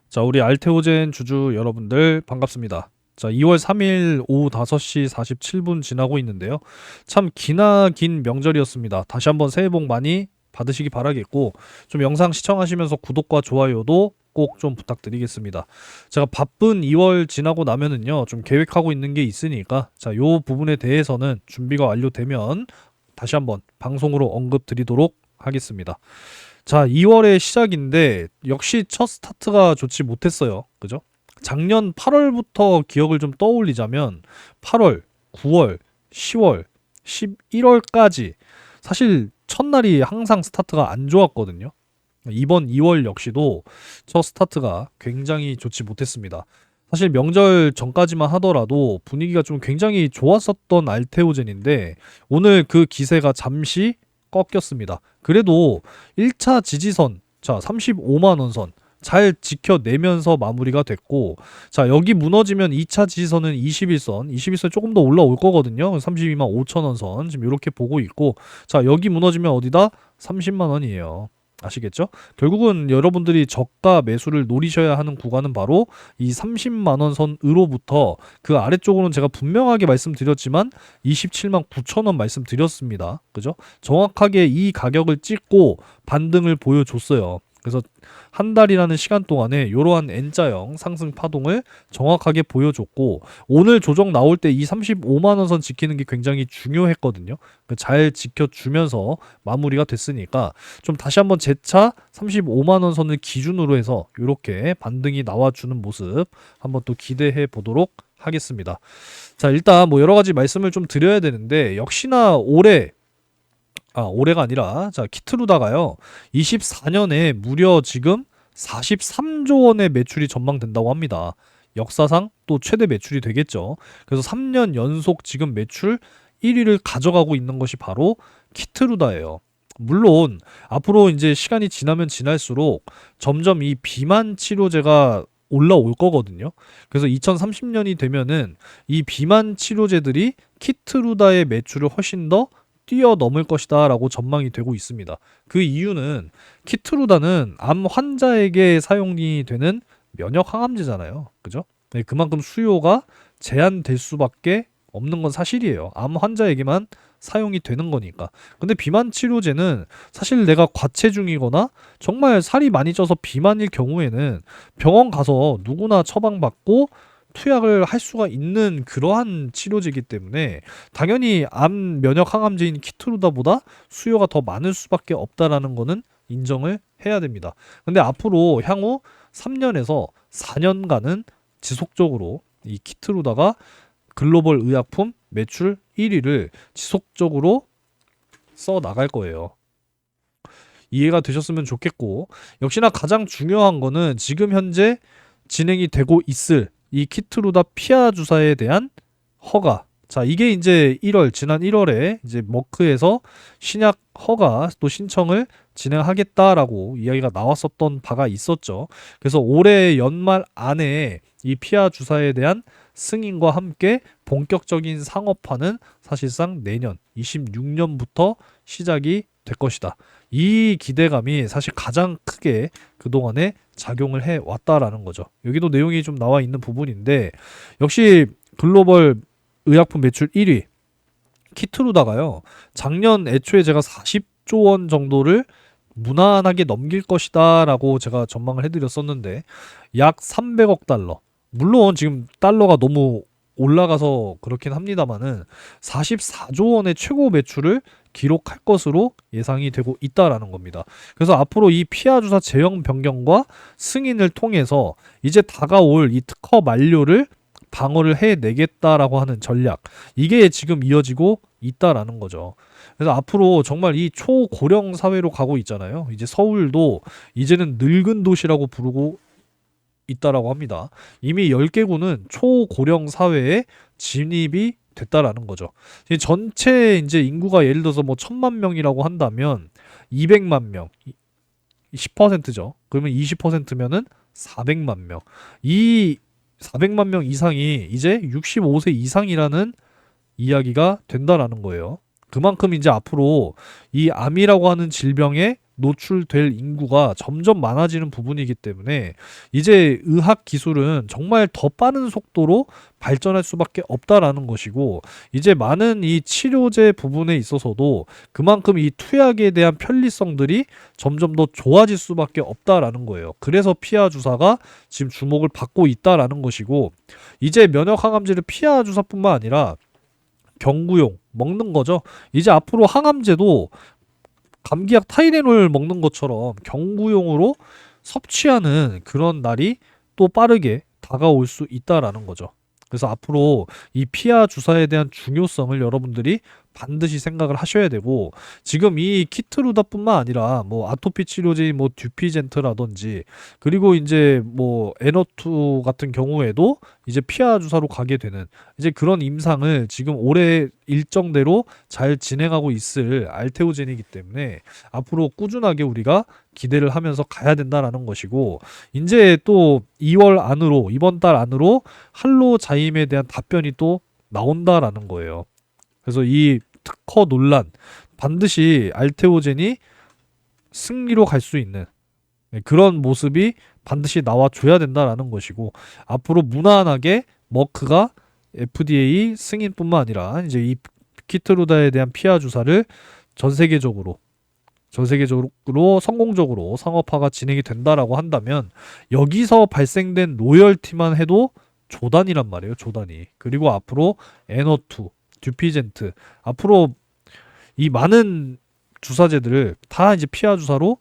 자, 우리 알테오젠 주주 여러분들 반갑습니다. 자, 2월 3일 오후 5시 47분 지나고 있는데요. 참 기나긴 명절이었습니다. 다시 한번 새해 복 많이 받으시기 바라겠고, 좀 영상 시청하시면서 구독과 좋아요도 꼭 좀 부탁드리겠습니다. 제가 바쁜 2월 지나고 나면은요, 좀 계획하고 있는 게 있으니까, 자, 요 부분에 대해서는 준비가 완료되면 다시 한번 방송으로 언급 드리도록 하겠습니다. 자, 2월의 시작인데 역시 첫 스타트가 좋지 못했어요. 그죠? 작년 8월부터 기억을 좀 떠올리자면 8월, 9월, 10월, 11월까지 사실 첫날이 항상 스타트가 안 좋았거든요. 이번 2월 역시도 첫 스타트가 굉장히 좋지 못했습니다. 사실 명절 전까지만 하더라도 분위기가 좀 굉장히 좋았었던 알테오젠인데 오늘 그 기세가 잠시 꺾였습니다. 그래도 1차 지지선, 자, 35만 원 선 잘 지켜내면서 마무리가 됐고, 자, 여기 무너지면 2차 지지선은 21선, 21선 조금 더 올라올 거거든요. 32만 5천 원 선 지금 이렇게 보고 있고, 자, 여기 무너지면 어디다? 30만 원이에요. 아시겠죠? 결국은 여러분들이 저가 매수를 노리셔야 하는 구간은 바로 이 30만 원 선으로부터 그 아래쪽으로는 제가 분명하게 말씀드렸지만 27만 9천 원 말씀드렸습니다. 그죠? 정확하게 이 가격을 찍고 반등을 보여줬어요. 그래서 한 달이라는 시간 동안에 이러한 N자형 상승 파동을 정확하게 보여줬고, 오늘 조정 나올 때 이 35만 원 선 지키는 게 굉장히 중요했거든요. 잘 지켜주면서 마무리가 됐으니까 좀 다시 한번 재차 35만 원 선을 기준으로 해서 이렇게 반등이 나와주는 모습 한번 또 기대해 보도록 하겠습니다. 자, 일단 뭐 여러 가지 말씀을 좀 드려야 되는데, 역시나 올해가 아니라, 자, 키트루다가요, 24년에 무려 지금 43조 원의 매출이 전망된다고 합니다. 역사상 또 최대 매출이 되겠죠. 그래서 3년 연속 지금 매출 1위를 가져가고 있는 것이 바로 키트루다예요. 물론 앞으로 이제 시간이 지나면 지날수록 점점 이 비만 치료제가 올라올 거거든요. 그래서 2030년이 되면은 이 비만 치료제들이 키트루다의 매출을 훨씬 더 뛰어넘을 것이다 라고 전망이 되고 있습니다. 그 이유는 키트루다는 암 환자에게 사용이 되는 면역 항암제잖아요. 그죠? 네, 그만큼 수요가 제한될 수밖에 없는 건 사실이에요. 암 환자에게만 사용이 되는 거니까. 근데 비만 치료제는 사실 내가 과체중이거나 정말 살이 많이 쪄서 비만일 경우에는 병원 가서 누구나 처방받고 투약을 할 수가 있는 그러한 치료제이기 때문에 당연히 암 면역 항암제인 키트루다보다 수요가 더 많을 수밖에 없다라는 거는 인정을 해야 됩니다. 근데 앞으로 향후 3년에서 4년간은 지속적으로 이 키트루다가 글로벌 의약품 매출 1위를 지속적으로 써 나갈 거예요. 이해가 되셨으면 좋겠고, 역시나 가장 중요한 거는 지금 현재 진행이 되고 있을 이 키트루다 피아 주사에 대한 허가. 자, 이게 이제 지난 1월에 이제 머크에서 신약 허가 또 신청을 진행하겠다라고 이야기가 나왔었던 바가 있었죠. 그래서 올해 연말 안에 이 피아 주사에 대한 승인과 함께 본격적인 상업화는 사실상 내년 26년부터 시작이 될 것이다. 이 기대감이 사실 가장 크게 그동안에 작용을 해 왔다라는 거죠. 여기도 내용이 좀 나와 있는 부분인데, 역시 글로벌 의약품 매출 1위 키트루다가요, 작년 애초에 제가 40조 원 정도를 무난하게 넘길 것이다 라고 제가 전망을 해드렸었는데 약 300억 달러, 물론 지금 달러가 너무 올라가서 그렇긴 합니다만은 44조 원의 최고 매출을 기록할 것으로 예상이 되고 있다라는 겁니다. 그래서 앞으로 이 피아 주사 제형 변경과 승인을 통해서 이제 다가올 이 특허 만료를 방어를 해내겠다라고 하는 전략, 이게 지금 이어지고 있다라는 거죠. 그래서 앞으로 정말 이 초고령 사회로 가고 있잖아요. 이제 서울도 이제는 늙은 도시라고 부르고 있다라고 합니다. 이미 10개구는 초고령 사회에 진입이 됐다라는 거죠. 전체 이제 인구가 예를 들어서 뭐 1000만 명이라고 한다면 200만 명, 10%죠. 그러면 20%면은 400만 명. 이 400만 명 이상이 이제 65세 이상이라는 이야기가 된다라는 거예요. 그만큼 이제 앞으로 이 암이라고 하는 질병의 노출될 인구가 점점 많아지는 부분이기 때문에 이제 의학 기술은 정말 더 빠른 속도로 발전할 수밖에 없다라는 것이고, 이제 많은 이 치료제 부분에 있어서도 그만큼 이 투약에 대한 편리성들이 점점 더 좋아질 수밖에 없다라는 거예요. 그래서 피하 주사가 지금 주목을 받고 있다라는 것이고, 이제 면역 항암제를 피하 주사뿐만 아니라 경구용 먹는 거죠. 이제 앞으로 항암제도 감기약 타이레놀 먹는 것처럼 경구용으로 섭취하는 그런 날이 또 빠르게 다가올 수 있다라는 거죠. 그래서 앞으로 이 피하 주사에 대한 중요성을 여러분들이 반드시 생각을 하셔야 되고, 지금 이 키트루다뿐만 아니라 뭐 아토피 치료제인 뭐 듀피젠트라든지, 그리고 이제 뭐 에너투 같은 경우에도 이제 피하 주사로 가게 되는 이제 그런 임상을 지금 올해 일정대로 잘 진행하고 있을 알테오젠이기 때문에 앞으로 꾸준하게 우리가 기대를 하면서 가야 된다라는 것이고, 이제 또 2월 안으로, 이번 달 안으로 할로자임에 대한 답변이 또 나온다라는 거예요. 그래서 이 특허 논란, 반드시 알테오젠이 승리로 갈 수 있는 그런 모습이 반드시 나와줘야 된다라는 것이고, 앞으로 무난하게 머크가 FDA 승인뿐만 아니라 이제 이 키트루다에 대한 피하 주사를 전 세계적으로 성공적으로 상업화가 진행이 된다라고 한다면, 여기서 발생된 로열티만 해도 조단이란 말이에요. 조단이. 그리고 앞으로 에너투, 듀피젠트, 앞으로 이 많은 주사제들을 다 이제 피하 주사로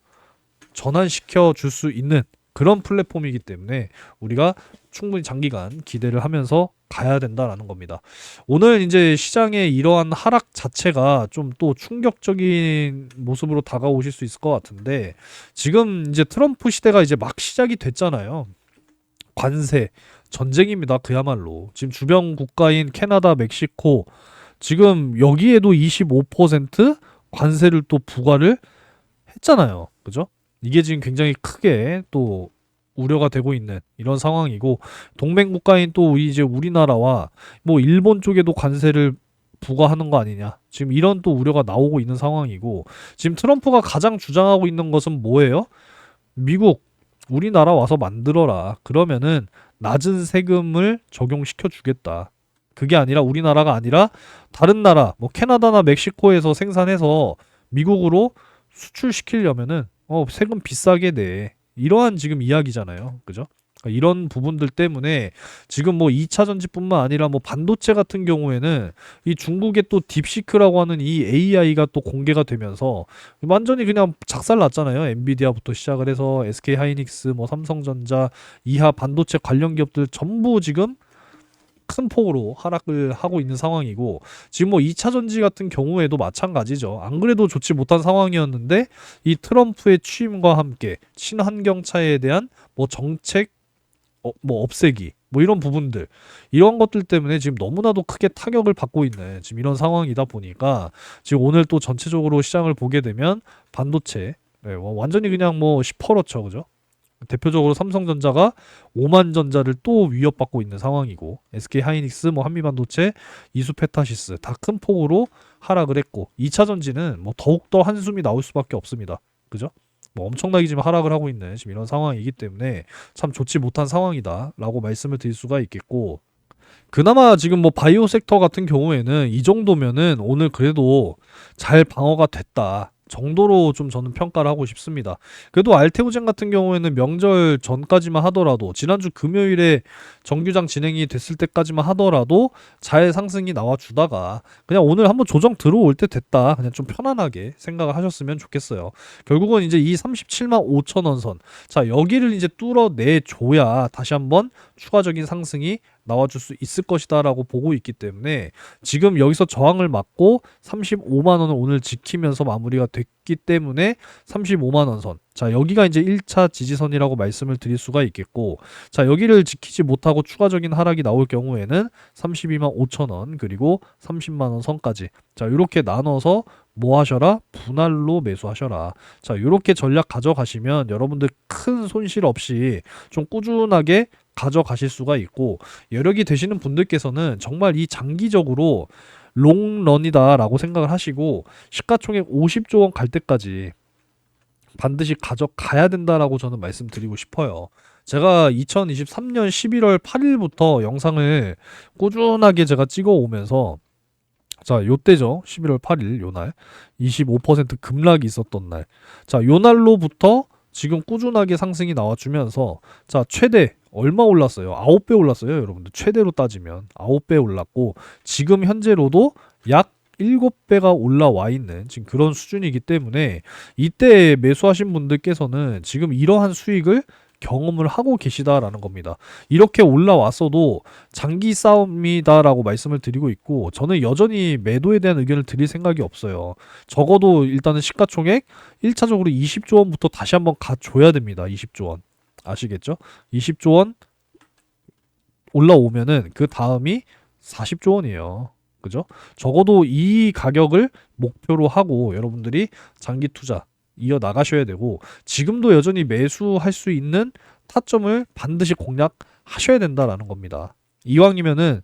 전환시켜 줄 수 있는 그런 플랫폼이기 때문에 우리가 충분히 장기간 기대를 하면서 가야 된다라는 겁니다. 오늘 이제 시장의 이러한 하락 자체가 좀 또 충격적인 모습으로 다가오실 수 있을 것 같은데, 지금 이제 트럼프 시대가 이제 막 시작이 됐잖아요. 관세 전쟁입니다. 그야말로 지금 주변 국가인 캐나다, 멕시코, 지금 여기에도 25% 관세를 또 부과를 했잖아요. 그죠? 이게 지금 굉장히 크게 또 우려가 되고 있는 이런 상황이고, 동맹 국가인 또 이제 우리나라와 뭐 일본 쪽에도 관세를 부과하는 거 아니냐, 지금 이런 또 우려가 나오고 있는 상황이고, 지금 트럼프가 가장 주장하고 있는 것은 뭐예요? 미국, 우리나라 와서 만들어라. 그러면은 낮은 세금을 적용시켜 주겠다. 그게 아니라 우리나라가 아니라 다른 나라, 뭐 캐나다나 멕시코에서 생산해서 미국으로 수출시키려면은 세금 비싸게 내. 이러한 지금 이야기잖아요. 그죠? 그러니까 이런 부분들 때문에 지금 뭐 2차 전지뿐만 아니라 뭐 반도체 같은 경우에는 이 중국의 또 딥시크라고 하는 이 AI가 또 공개가 되면서 완전히 그냥 작살 났잖아요. 엔비디아부터 시작을 해서 SK 하이닉스, 뭐 삼성전자, 이하 반도체 관련 기업들 전부 지금 큰 폭으로 하락을 하고 있는 상황이고, 지금 뭐 2차 전지 같은 경우에도 마찬가지죠. 안 그래도 좋지 못한 상황이었는데 이 트럼프의 취임과 함께 친환경차에 대한 뭐 정책 뭐 없애기, 뭐 이런 부분들, 이런 것들 때문에 지금 너무나도 크게 타격을 받고 있는 지금 이런 상황이다 보니까, 지금 오늘 또 전체적으로 시장을 보게 되면 반도체 완전히 그냥 뭐 시퍼렇죠. 그죠? 대표적으로 삼성전자가 오만전자를 또 위협받고 있는 상황이고, SK 하이닉스, 뭐 한미반도체, 이수페타시스 다 큰 폭으로 하락을 했고, 2차 전지는 뭐 더욱더 한숨이 나올 수밖에 없습니다. 그죠? 뭐 엄청나게 지금 하락을 하고 있는 지금 이런 상황이기 때문에 참 좋지 못한 상황이다라고 말씀을 드릴 수가 있겠고, 그나마 지금 뭐 바이오 섹터 같은 경우에는 이 정도면은 오늘 그래도 잘 방어가 됐다 정도로 좀 저는 평가를 하고 싶습니다. 그래도 알테오젠 같은 경우에는 명절 전까지만 하더라도, 지난주 금요일에 정규장 진행이 됐을 때까지만 하더라도 잘 상승이 나와주다가 그냥 오늘 한번 조정 들어올 때 됐다, 그냥 좀 편안하게 생각을 하셨으면 좋겠어요. 결국은 이제 이 37만 5천 원 선, 자 여기를 이제 뚫어내줘야 다시 한번 추가적인 상승이 나와줄 수 있을 것이다 라고 보고 있기 때문에, 지금 여기서 저항을 맞고 35만 원을 오늘 지키면서 마무리가 됐기 때문에 35만 원 선, 자 여기가 이제 1차 지지선이라고 말씀을 드릴 수가 있겠고, 자 여기를 지키지 못하고 추가적인 하락이 나올 경우에는 32만 5천 원, 그리고 30만 원 선까지, 자 이렇게 나눠서 뭐 하셔라? 분할로 매수하셔라. 자 이렇게 전략 가져가시면 여러분들 큰 손실 없이 좀 꾸준하게 가져가실 수가 있고, 여력이 되시는 분들께서는 정말 이 장기적으로 롱런이다 라고 생각을 하시고, 시가총액 50조 원 갈 때까지 반드시 가져가야 된다라고 저는 말씀드리고 싶어요. 제가 2023년 11월 8일부터 영상을 꾸준하게 제가 찍어 오면서 자, 요때죠. 11월 8일 요날 25% 급락이 있었던 날. 자, 요날로부터 지금 꾸준하게 상승이 나와주면서 자, 최대 얼마 올랐어요? 9배 올랐어요, 여러분들. 최대로 따지면 9배 올랐고 지금 현재로도 약 7배가 올라와 있는 지금 그런 수준이기 때문에 이때 매수하신 분들께서는 지금 이러한 수익을 경험을 하고 계시다라는 겁니다. 이렇게 올라왔어도 장기 싸움이다라고 말씀을 드리고 있고 저는 여전히 매도에 대한 의견을 드릴 생각이 없어요. 적어도 일단은 시가총액 1차적으로 20조 원부터 다시 한번 가줘야 됩니다. 20조 원. 아시겠죠? 20조 원 올라오면은 그 다음이 40조 원이에요. 그죠? 적어도 이 가격을 목표로 하고 여러분들이 장기 투자 이어 나가셔야 되고 지금도 여전히 매수할 수 있는 타점을 반드시 공략하셔야 된다라는 겁니다. 이왕이면은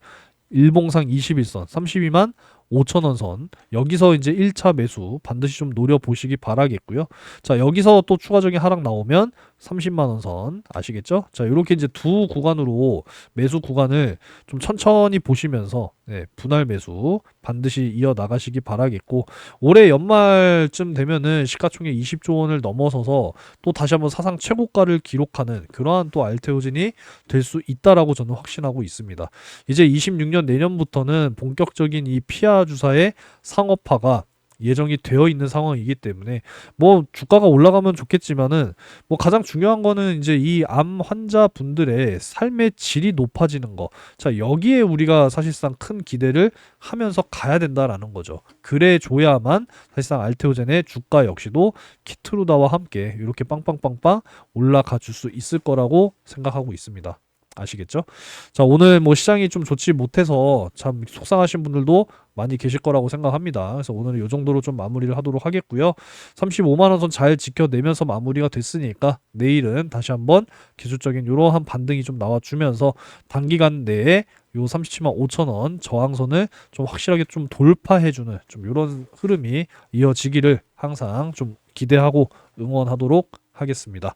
일봉상 21선 32만 5천 원 선 여기서 이제 1차 매수 반드시 좀 노려보시기 바라겠고요. 자, 여기서 또 추가적인 하락 나오면 30만 원 선 아시겠죠? 자, 이렇게 이제 두 구간으로 매수 구간을 좀 천천히 보시면서 분할 매수 반드시 이어 나가시기 바라겠고 올해 연말쯤 되면은 시가총액 20조 원을 넘어서서 또 다시 한번 사상 최고가를 기록하는 그러한 또 알테오젠이 될 수 있다라고 저는 확신하고 있습니다. 이제 26년 내년부터는 본격적인 이 피아 주사의 상업화가 예정이 되어 있는 상황이기 때문에 뭐 주가가 올라가면 좋겠지만은 뭐 가장 중요한 거는 이제 이 암 환자분들의 삶의 질이 높아지는 거. 자, 여기에 우리가 사실상 큰 기대를 하면서 가야 된다라는 거죠. 그래 줘야만 사실상 알테오젠의 주가 역시도 키트루다와 함께 이렇게 빵빵빵빵 올라가 줄 수 있을 거라고 생각하고 있습니다. 아시겠죠? 자, 오늘 뭐 시장이 좀 좋지 못해서 참 속상하신 분들도 많이 계실 거라고 생각합니다. 그래서 오늘은 이 정도로 좀 마무리를 하도록 하겠고요. 35만 원 선 잘 지켜내면서 마무리가 됐으니까 내일은 다시 한번 기술적인 이러한 반등이 좀 나와주면서 단기간 내에 요 37만 5천 원 저항선을 좀 확실하게 좀 돌파해주는 좀 이런 흐름이 이어지기를 항상 좀 기대하고 응원하도록 하겠습니다.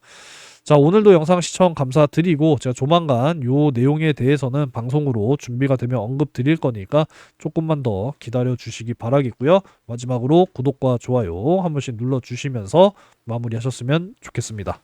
자, 오늘도 영상 시청 감사드리고 제가 조만간 요 내용에 대해서는 방송으로 준비가 되면 언급 드릴 거니까 조금만 더 기다려 주시기 바라겠고요. 마지막으로 구독과 좋아요 한 번씩 눌러 주시면서 마무리하셨으면 좋겠습니다.